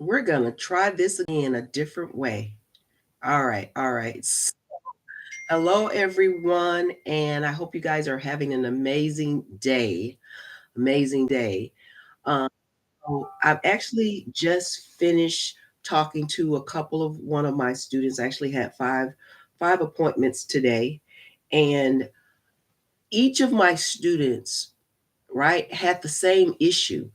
We're going to try this again a different way. All right. All right. Hello, everyone. And I hope you guys are having an amazing day. Amazing day. Um, so I've actually just finished talking to a couple of one of my students. I actually had five appointments today. And each of my students, right, had the same issue.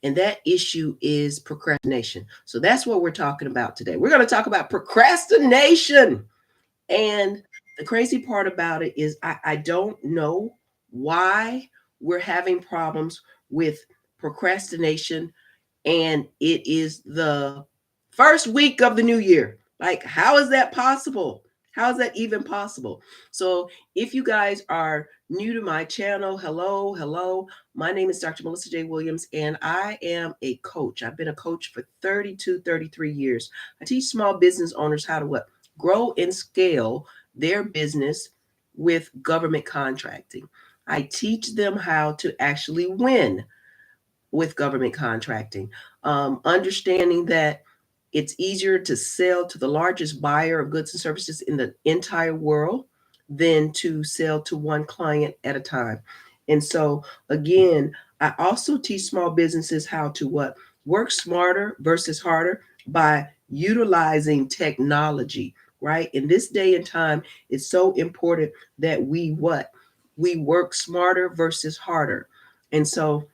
And that issue is procrastination. So that's what we're talking about today. We're going to talk about procrastination. And the crazy part about it is, I don't know why we're having problems with procrastination. And it is the first week of the new year. Like, how is that possible? How is that even possible? So, if you guys are new to my channel, hello, hello. My name is Dr. Melissa J. Williams, and I am a coach. I've been a coach for 32, 33 years. I teach small business owners how to what? Grow and scale their business with government contracting. I teach them how to actually win with government contracting, understanding that it's easier to sell to the largest buyer of goods and services in the entire world than to sell to one client at a time. And so, again, I also teach small businesses how to what? Work smarter versus harder by utilizing technology, right? In this day and time, it's so important that we what? We work smarter versus harder. And so,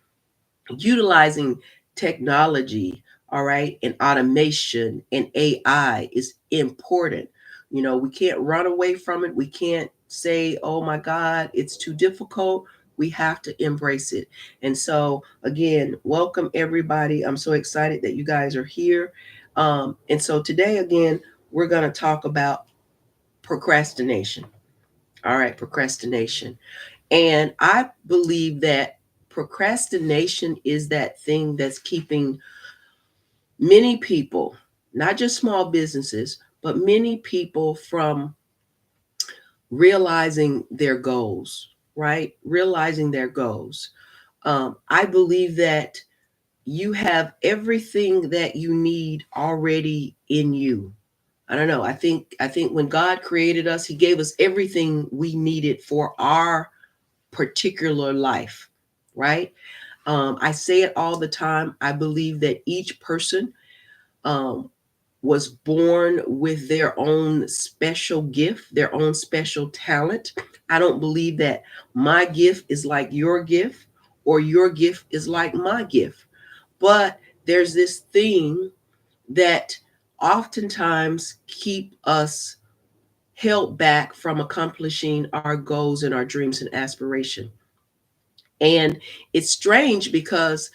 utilizing technology, all right, and automation and AI is important. We can't run away from it. We can't say, oh my God, it's too difficult. We have to embrace it. And so, again, welcome everybody. I'm so excited that you guys are here. And so, today, again, we're going to talk about procrastination. All right, procrastination. And I believe that procrastination is that thing that's keeping many people, not just small businesses, but many people from realizing their goals, right? Realizing their goals. I believe that you have everything that you need already in you. I don't know. I think when God created us, He gave us everything we needed for our particular life, right? I say it all the time. I believe that each person um, was born with their own special gift, their own special talent. I don't believe that my gift is like your gift or your gift is like my gift. But there's this thing that oftentimes keep us held back from accomplishing our goals and our dreams and aspiration. And it's strange because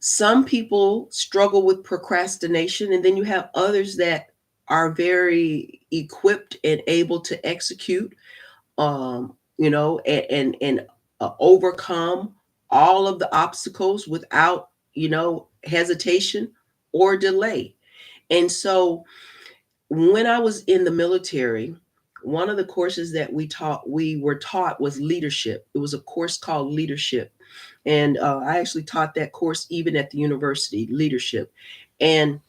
some people struggle with procrastination, and then you have others that are very equipped and able to execute, and overcome all of the obstacles without, hesitation or delay. And so, when I was in the military, one of the courses that we were taught was leadership. It was a course called leadership, and I actually taught that course even at the university, leadership. And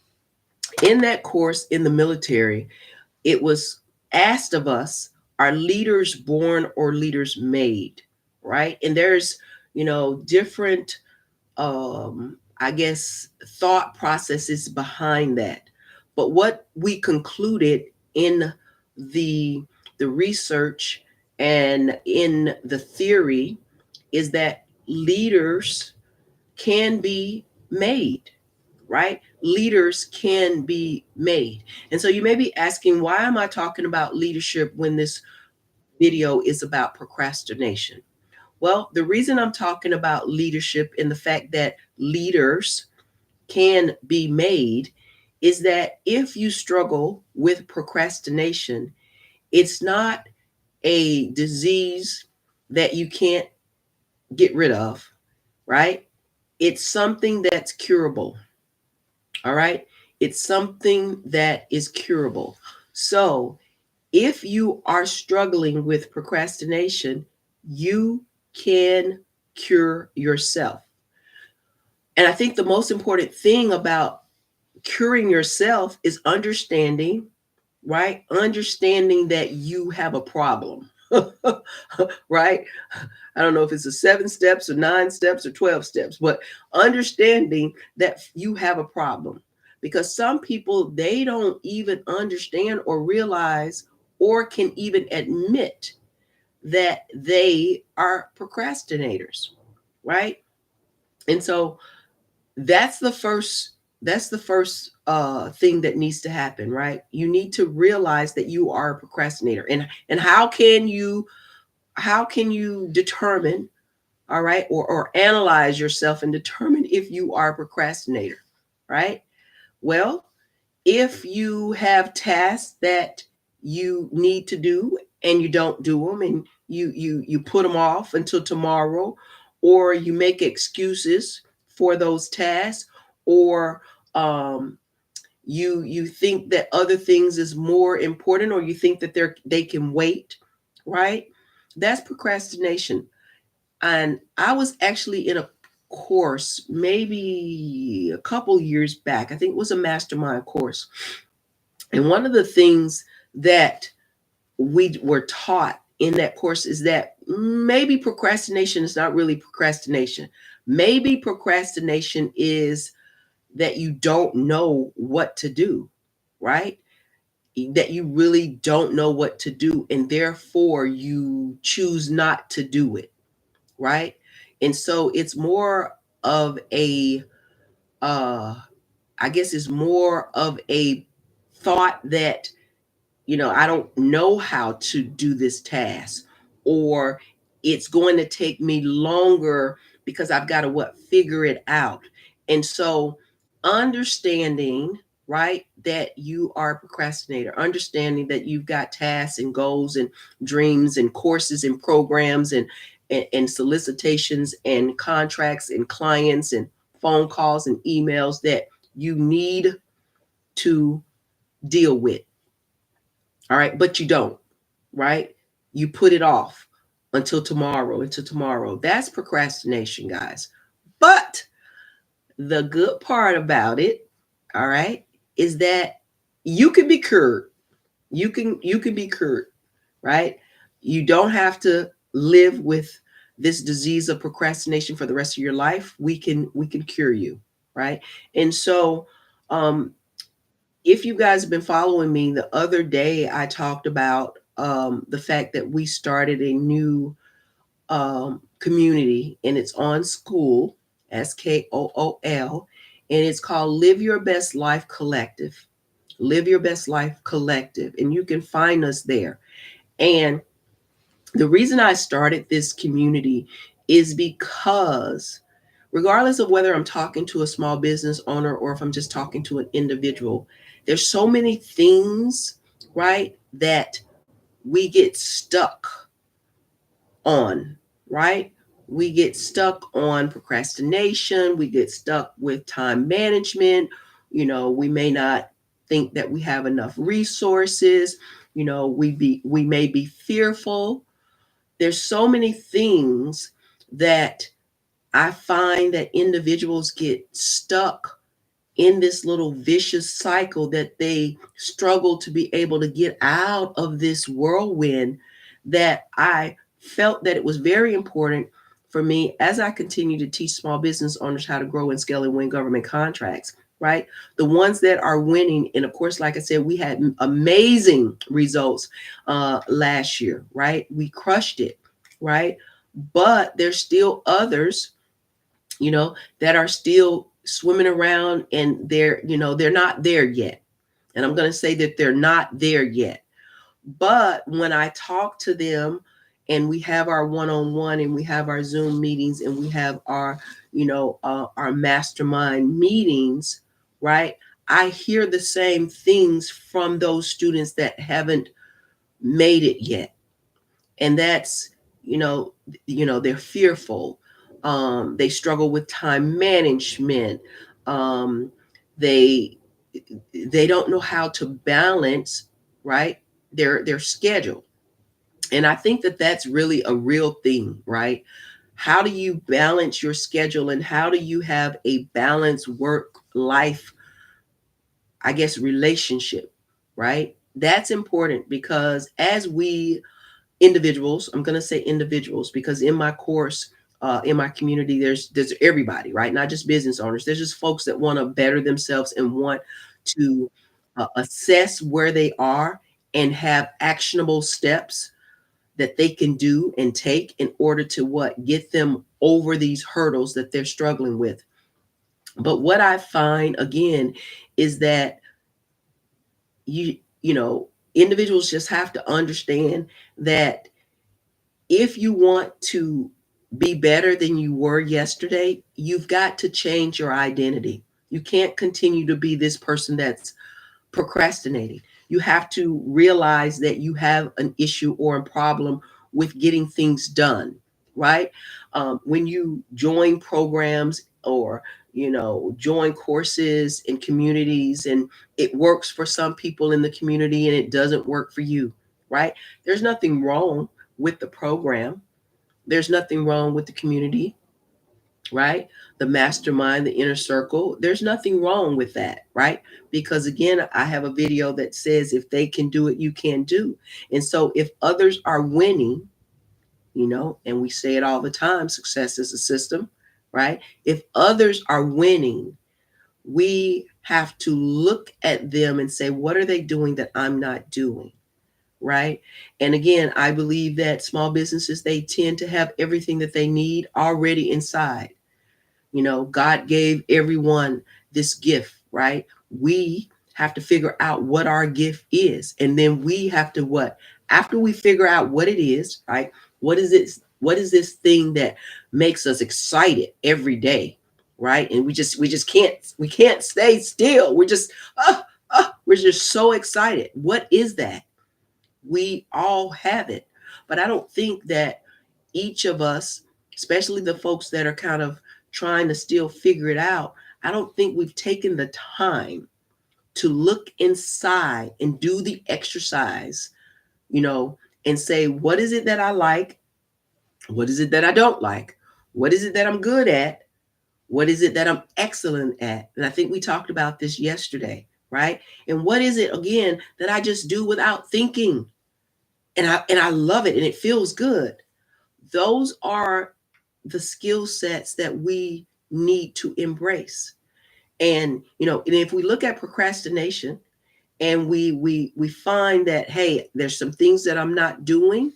in that course in the military, it was asked of us, are leaders born or leaders made? Right? And there's, different, I guess, thought processes behind that. But what we concluded in the the research and in the theory is that leaders can be made, right? Leaders can be made. And so you may be asking, why am I talking about leadership when this video is about procrastination? Well, the reason I'm talking about leadership and the fact that leaders can be made is that if you struggle with procrastination, it's not a disease that you can't get rid of, right? It's something that's curable. All right. It's something that is curable. So if you are struggling with procrastination, you can cure yourself. And I think the most important thing about Curing yourself is understanding, right? Understanding that you have a problem, right? I don't know if it's a 7 steps or 9 steps or 12 steps, but understanding that you have a problem. Because some people, they don't even understand or realize or can even admit that they are procrastinators, right? And so that's the first thing that needs to happen, right? You need to realize that you are a procrastinator. And how can you determine, all right, or analyze yourself and determine if you are a procrastinator, right? Well, if you have tasks that you need to do and you don't do them, and you put them off until tomorrow, or you make excuses for those tasks, or um, you think that other things is more important, or you think that they can wait, right? That's procrastination. And I was actually in a course maybe a couple years back. I think it was a mastermind course. And one of the things that we were taught in that course is that maybe procrastination is not really procrastination. Maybe procrastination is that you don't know what to do, right? That you really don't know what to do, and therefore you choose not to do it, right? And so it's more of a, uh, I guess it's more of a thought that, I don't know how to do this task, or it's going to take me longer because I've got to figure it out. And so understanding, right, that you are a procrastinator, understanding that you've got tasks and goals and dreams and courses and programs and solicitations and contracts and clients and phone calls and emails that you need to deal with. All right, but you don't, right? You put it off until tomorrow. That's procrastination, guys. But the good part about it, all right, is that you can be cured. You can be cured, right? You don't have to live with this disease of procrastination for the rest of your life. We can cure you, right? And so um if you guys have been following me, the other day I talked about the fact that we started a new community, and it's on School, SKOOL, and it's called Live Your Best Life Collective. Live Your Best Life Collective. And you can find us there. And the reason I started this community is because, regardless of whether I'm talking to a small business owner or if I'm just talking to an individual, there's so many things, right, that we get stuck on, right? We get stuck on procrastination. We get stuck with time management. We may not think that we have enough resources. We may be fearful. There's so many things that I find that individuals get stuck in this little vicious cycle that they struggle to be able to get out of this whirlwind, that I felt that it was very important for me as I continue to teach small business owners how to grow and scale and win government contracts, right? The ones that are winning. And of course, like I said, we had amazing results last year, right? We crushed it, right? But there's still others, that are still swimming around, and they're not there yet. And I'm going to say that they're not there yet. But when I talk to them, and we have our one-on-one, and we have our Zoom meetings, and we have our mastermind meetings, right? I hear the same things from those students that haven't made it yet. And that's, they're fearful. They struggle with time management. um, they they don't know how to balance, right, their schedule. And I think that that's really a real thing, right? How do you balance your schedule, and how do you have a balanced work life I guess, relationship, right? That's important because as we individuals, I'm going to say individuals because in my course, in my community, there's everybody, right? Not just business owners. There's just folks that want to better themselves and want to assess where they are and have actionable steps that they can do and take in order to what get them over these hurdles that they're struggling with. But what I find again is that you know individuals just have to understand that if you want to be better than you were yesterday, you've got to change your identity. You can't continue to be this person that's procrastinating. You have to realize that you have an issue or a problem with getting things done, right? When you join programs or join courses in communities and it works for some people in the community and it doesn't work for you, right? There's nothing wrong with the program. There's nothing wrong with the community, right? The mastermind, the inner circle. There's nothing wrong with that, right? Because again, I have a video that says if they can do it, you can do. And so if others are winning, and we say it all the time, success is a system, right? If others are winning, we have to look at them and say, what are they doing that I'm not doing? Right. And again, I believe that small businesses, they tend to have everything that they need already inside. God gave everyone this gift, right? We have to figure out what our gift is. And then we have to what? After we figure out what it is, right? What is it? What is this thing that makes us excited every day? Right. And we just can't stay still. We're just so excited. What is that? We all have it. But I don't think that each of us, especially the folks that are kind of trying to still figure it out, I don't think we've taken the time to look inside and do the exercise, you know, and say, what is it that I like? What is it that I don't like? What is it that I'm good at? What is it that I'm excellent at? And I think we talked about this yesterday, right? And what is it again that I just do without thinking? And I love it and it feels good. Those are the skill sets that we need to embrace. And if we look at procrastination and we find that hey, there's some things that I'm not doing,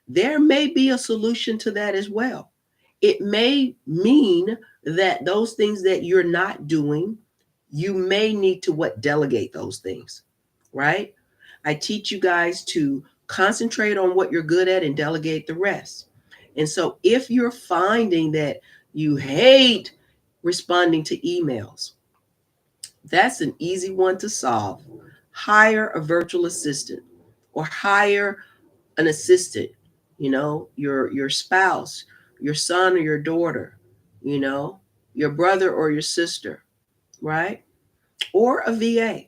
there may be a solution to that as well. It may mean that those things that you're not doing, you may need to what delegate those things, right? I teach you guys to concentrate on what you're good at and delegate the rest. And so if you're finding that you hate responding to emails, that's an easy one to solve. Hire a virtual assistant or hire an assistant, your spouse, your son or your daughter, you know, your brother or your sister, right? Or a VA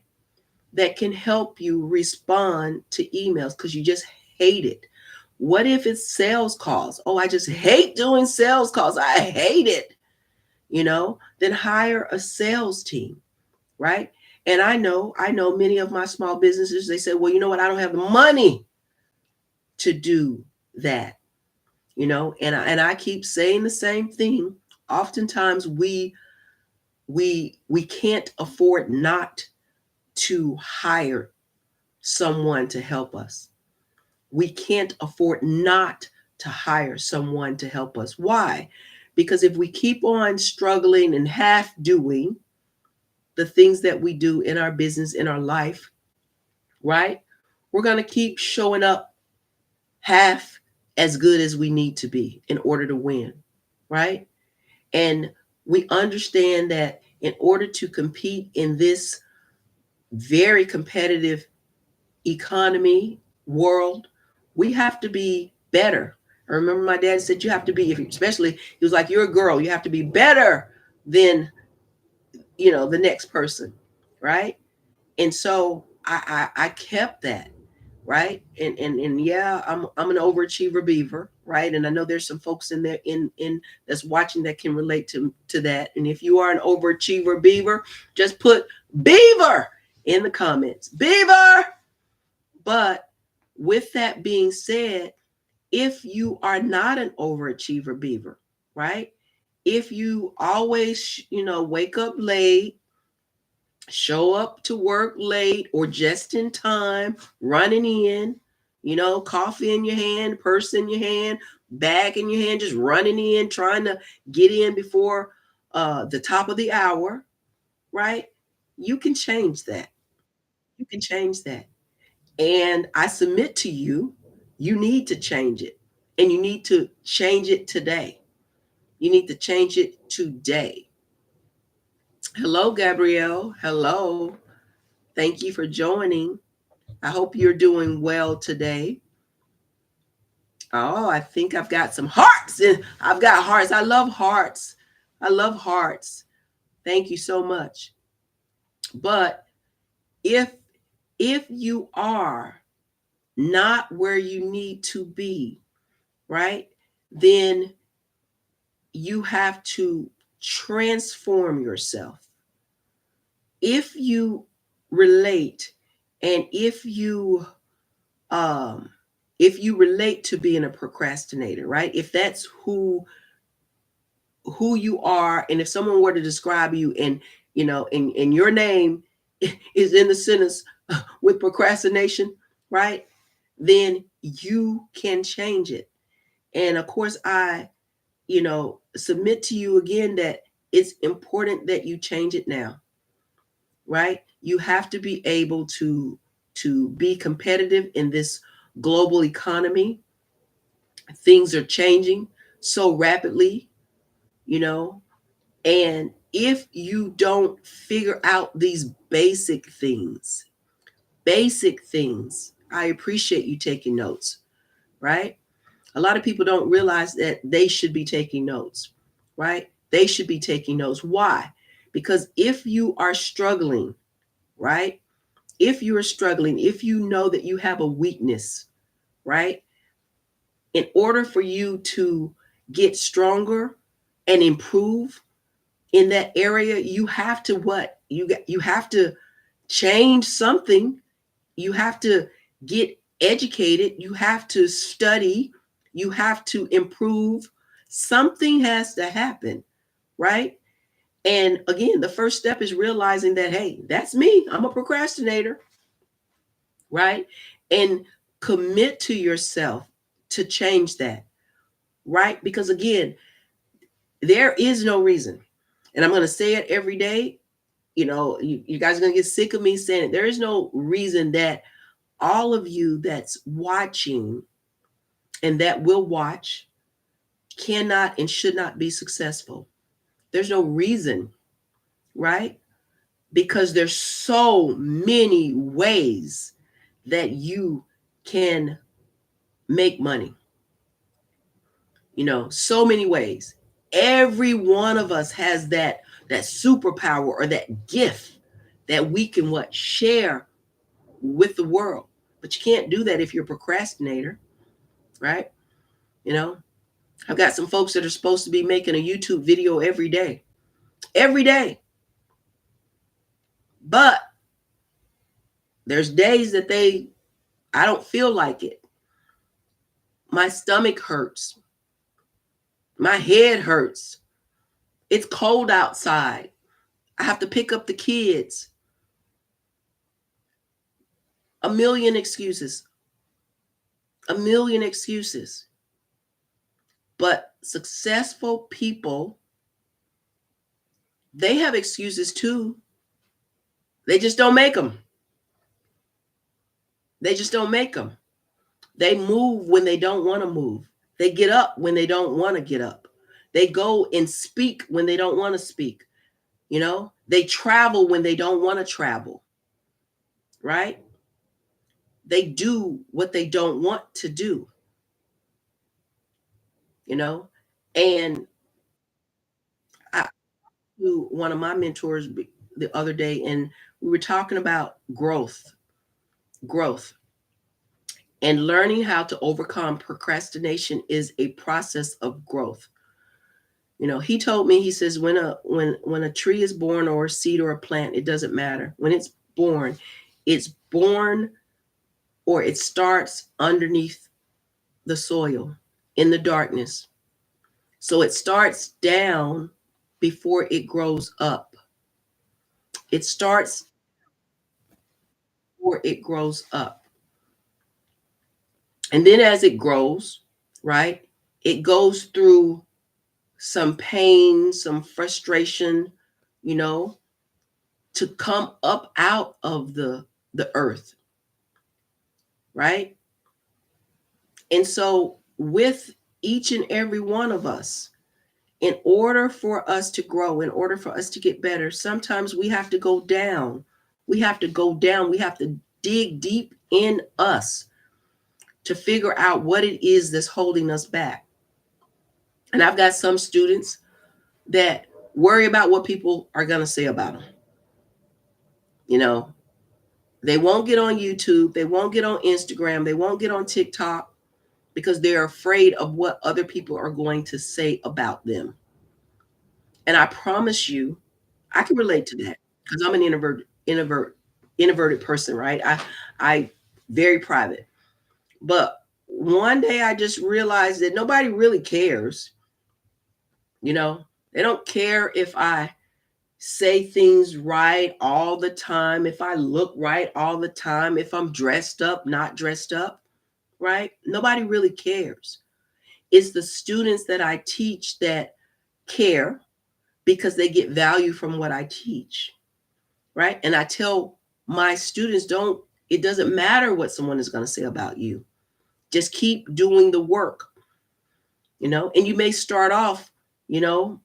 that can help you respond to emails because you just hate it. What if it's sales calls? Oh, I just hate doing sales calls. I hate it. Then hire a sales team, right? And I know many of my small businesses, they say, well, you know what? I don't have the money to do that, and I keep saying the same thing. Oftentimes we can't afford not to hire someone to help us. We can't afford not to hire someone to help us. Why? Because if we keep on struggling and half doing the things that we do in our business, in our life, right? We're going to keep showing up half as good as we need to be in order to win, right? And we understand that in order to compete in this very competitive economy, world, we have to be better. I remember my dad said you have to be, especially he was like, you're a girl, you have to be better than the next person, right? And so I kept that, right? And yeah, I'm an overachiever beaver, right? And I know there's some folks in there in that's watching that can relate to that. And if you are an overachiever beaver, just put Beaver in the comments. Beaver. But with that being said, if you are not an overachiever beaver, right? If you always, wake up late, show up to work late or just in time, running in, coffee in your hand, purse in your hand, bag in your hand, just running in, trying to get in before the top of the hour, right? You can change that. You can change that. And I submit to you, you need to change it. And you need to change it today. You need to change it today. Hello, Gabrielle. Hello. Thank you for joining. I hope you're doing well today. Oh, I think I've got some hearts. I've got hearts. I love hearts. I love hearts. Thank you so much. But if you are not where you need to be, right? Then you have to transform yourself. If you relate and if you relate to being a procrastinator, right? If that's who you are, and if someone were to describe you and and your name is in the sentence with procrastination, right? Then you can change it. And of course, I submit to you again that it's important that you change it now, right? You have to be able to be competitive in this global economy. Things are changing so rapidly, you know, and if you don't figure out these basic things, I appreciate you taking notes, right? A lot of people don't realize that they should be taking notes, right? They should be taking notes. Why? Because if you are struggling, right? If you are struggling, if you know that you have a weakness, right? In order for you to get stronger and improve in that area, you have to what? You have to change something. You have to get educated. You have to study. You have to improve. Something has to happen, right? And again, the first step is realizing that, hey, that's me. I'm a procrastinator, right? And commit to yourself to change that, right? Because again, there is no reason. And I'm going to say it every day. You guys are going to get sick of me saying it. There is no reason that all of you that's watching and that will watch cannot and should not be successful. There's no reason, right? Because there's so many ways that you can make money. So many ways. Every one of us has that superpower or that gift that we can share with the world. But you can't do that if you're a procrastinator, right? You know, I've got some folks that are supposed to be making a YouTube video every day. But there's days that I don't feel like it. My stomach hurts. My head hurts. It's cold outside. I have to pick up the kids. A million excuses. A million excuses. But successful people, they have excuses too. They just don't make them. They just don't make them. They move when they don't want to move. They get up when they don't want to get up. They go and speak when they don't want to speak. They travel when they don't want to travel, right? They do what they don't want to do, you know? And I to one of my mentors the other day, and we were talking about growth. And learning how to overcome procrastination is a process of growth. He told me, he says, when a tree is born, or a seed or a plant, it doesn't matter. When it's born, or it starts underneath the soil in the darkness. So it starts down before it grows up. It starts before it grows up. And then as it grows, right, it goes through some pain, some frustration, you know, to come up out of the earth, right? And so with each and every one of us, in order for us to grow, in order for us to get better, sometimes we have to go down. We have to go down. We have to dig deep in us to figure out what it is that's holding us back. And I've got some students that worry about what people are going to say about them. You know, they won't get on YouTube, they won't get on Instagram, they won't get on TikTok because they're afraid of what other people are going to say about them. And I promise you, I can relate to that because I'm an introverted person, right? I very private. But one day I just realized that nobody really cares. You know, they don't care if I say things right all the time, if I look right all the time, if I'm dressed up, not dressed up, right? Nobody really cares. It's the students that I teach that care because they get value from what I teach, right? And I tell my students, it doesn't matter what someone is going to say about you. Just keep doing the work, and you may start off, you know,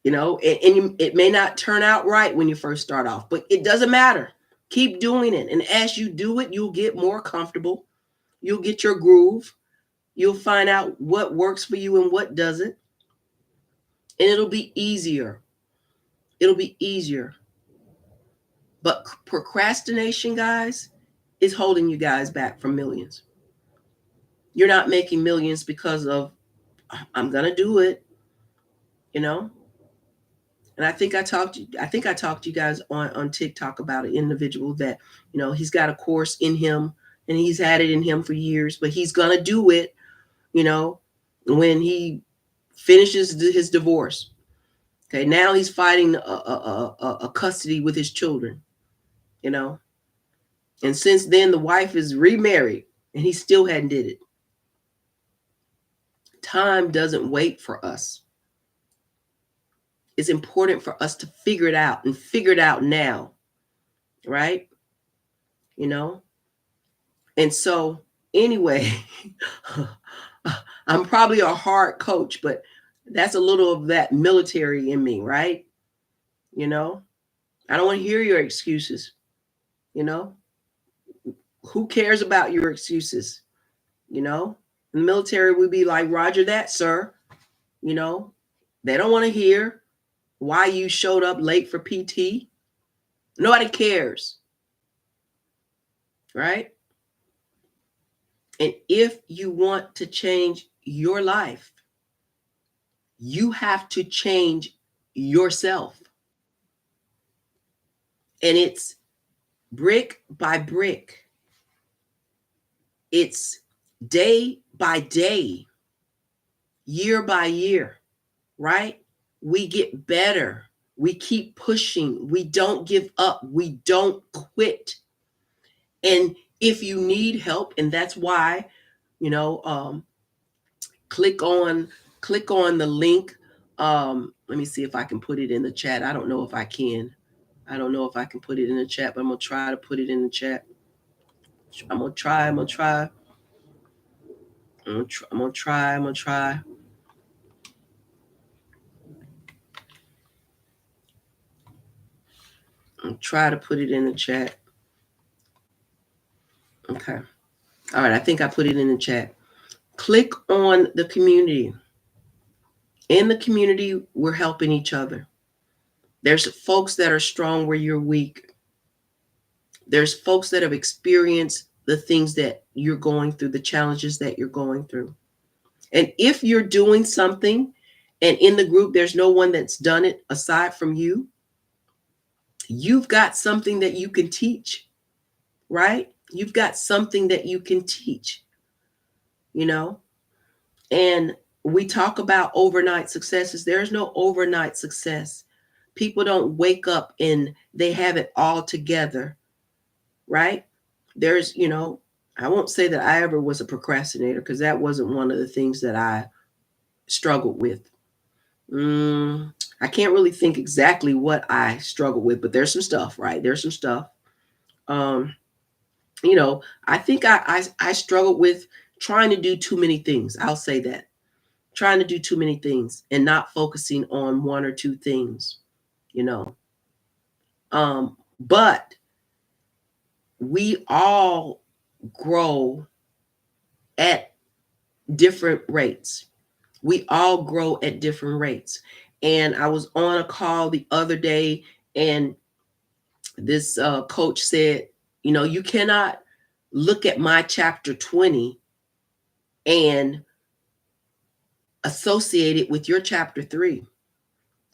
it may not turn out right when you first start off, but it doesn't matter. Keep doing it. And as you do it, you'll get more comfortable. You'll get your groove. You'll find out what works for you and what doesn't. And it'll be easier. It'll be easier. But procrastination, guys, is holding you guys back from millions. You're not making millions because of, I'm going to do it, you know? And I think I talked to you guys on TikTok about an individual that, he's got a course in him and he's had it in him for years, but he's going to do it, when he finishes his divorce. Okay. Now he's fighting a custody with his children, you know, and since then the wife is remarried and he still hadn't did it. Time doesn't wait for us. It's important for us to figure it out and figure it out now. Right. You know? And so, anyway, I'm probably a hard coach, but that's a little of that military in me, right? You know, I don't want to hear your excuses. You know, who cares about your excuses? You know, in the military, we'd be like, Roger that, sir. You know, they don't want to hear why you showed up late for PT. Nobody cares, right? And if you want to change your life, you have to change yourself. And it's brick by brick. It's day by day, year by year, right? We get better. We keep pushing. We don't give up. We don't quit. And if you need help, and that's why, you know, click on the link. Let me see if I can put it in the chat. I don't know if I can. I don't know if I can put it in the chat, but I'm gonna try to put it in the chat. I'm gonna try. I'm gonna try. I'm gonna try. I'm gonna try. I'm gonna try to put it in the chat. Okay. All right. I think I put it in the chat. Click on the community. In the community, we're helping each other. There's folks that are strong where you're weak. There's folks that have experienced the things that you're going through, the challenges that you're going through. And if you're doing something and in the group there's no one that's done it aside from you, you've got something that you can teach, right? You've got something that you can teach, you know? And we talk about overnight successes. There's no overnight success. People don't wake up and they have it all together, right? There's, I won't say that I ever was a procrastinator because that wasn't one of the things that I struggled with. I can't really think exactly what I struggled with, but there's some stuff, right? There's some stuff. Um, I think I struggled with trying to do too many things. I'll say that. Trying to do too many things and not focusing on one or two things, you know. But we all grow at different rates. We all grow at different rates. And I was on a call the other day, and this coach said, you cannot look at my chapter 20 and associate it with your chapter 3.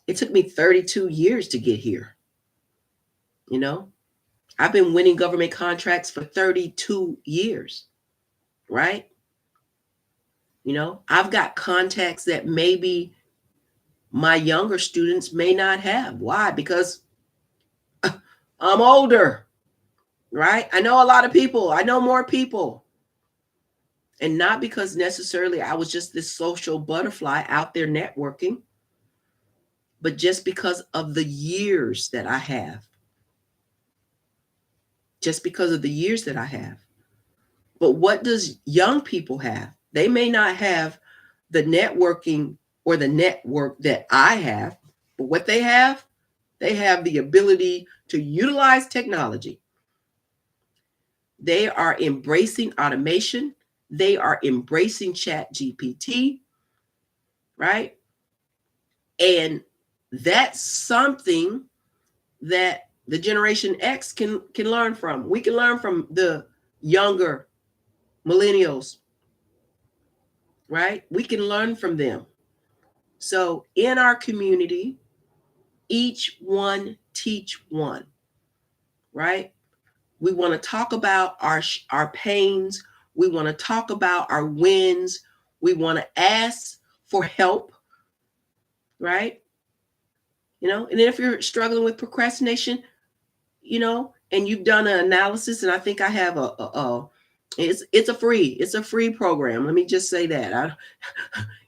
It took me 32 years to get here. I've been winning government contracts for 32 years, right? I've got contacts that maybe my younger students may not have. Why? Because I'm older, right? I know a lot of people. I know more people. And not because necessarily I was just this social butterfly out there networking, but just because of the years that I have. Just because of the years that I have. But what does young people have? They may not have the networking or the network that I have, but what they have the ability to utilize technology. They are embracing automation. They are embracing Chat GPT, right? And that's something that the Generation X can learn from. We can learn from the younger millennials, right? We can learn from them. So in our community, each one teach one, right? We want to talk about our pains. We want to talk about our wins. We want to ask for help, right? And if you're struggling with procrastination, and you've done an analysis, and I think I have it's a free program. Let me just say that.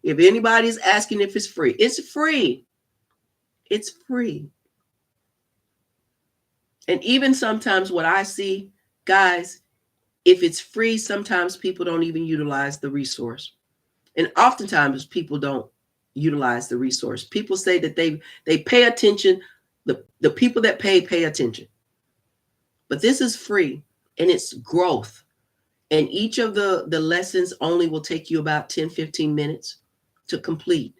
If anybody's asking if it's free, it's free. It's free. And even sometimes what I see, guys, if it's free, sometimes people don't even utilize the resource. And oftentimes people don't utilize the resource. People say that they pay attention. The people that pay attention. But this is free and it's growth. And each of the lessons only will take you about 10, 15 minutes to complete.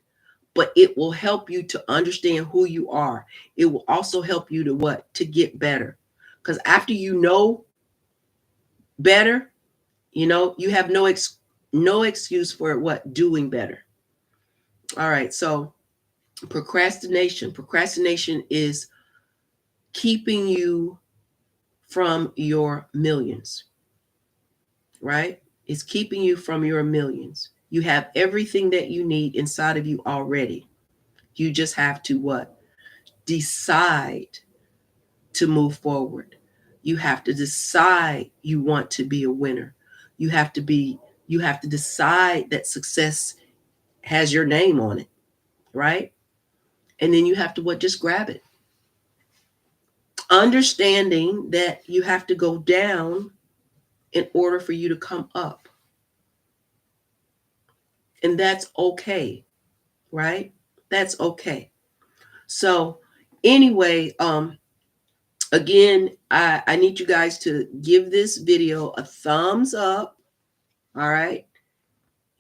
But it will help you to understand who you are. It will also help you to what? To get better. Because after you know better, you have no excuse for what? Doing better. All right. So procrastination. Procrastination is keeping you from your millions, right? It's keeping you from your millions. You have everything that you need inside of you already. You just have to what? Decide to move forward. You have to decide you want to be a winner. You have to decide that success has your name on it, right? And then you have to what? Just grab it. Understanding that you have to go down in order for you to come up. And that's okay, right? That's okay. So anyway, again, I need you guys to give this video a thumbs up, all right?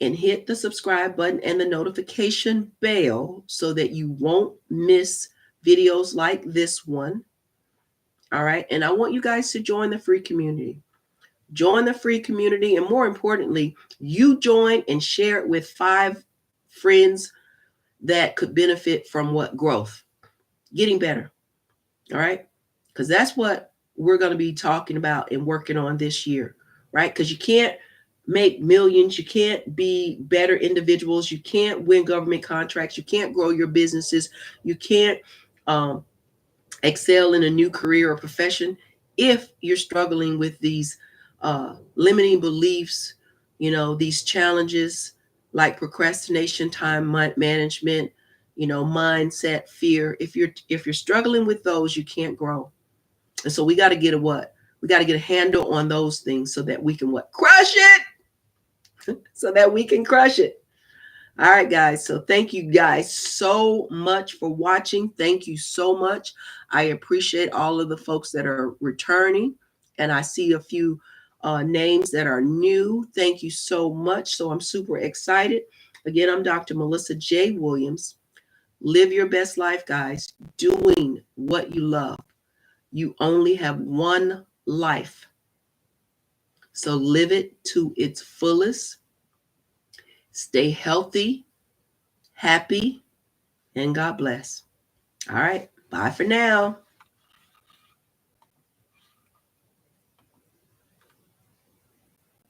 And hit the subscribe button and the notification bell so that you won't miss videos like this one, all right? And I want you guys to join the free community. Join the free community, and more importantly, you join and share it with 5 friends that could benefit from what growth, getting better. All right. Because that's what we're going to be talking about and working on this year. Right. Because you can't make millions. You can't be better individuals. You can't win government contracts. You can't grow your businesses. You can't um, excel in a new career or profession if you're struggling with these limiting beliefs, these challenges like procrastination, time management, mindset, fear. If you're struggling with those, you can't grow. And so we got to get a what? We got to get a handle on those things so that we can what? Crush it. So that we can crush it. All right, guys. So thank you guys so much for watching. Thank you so much. I appreciate all of the folks that are returning. And I see a few names that are new. Thank you so much. So I'm super excited. Again, I'm Dr. Melissa J. Williams. Live your best life, guys, doing what you love. You only have one life. So live it to its fullest. Stay healthy, happy, and God bless. All right. Bye for now.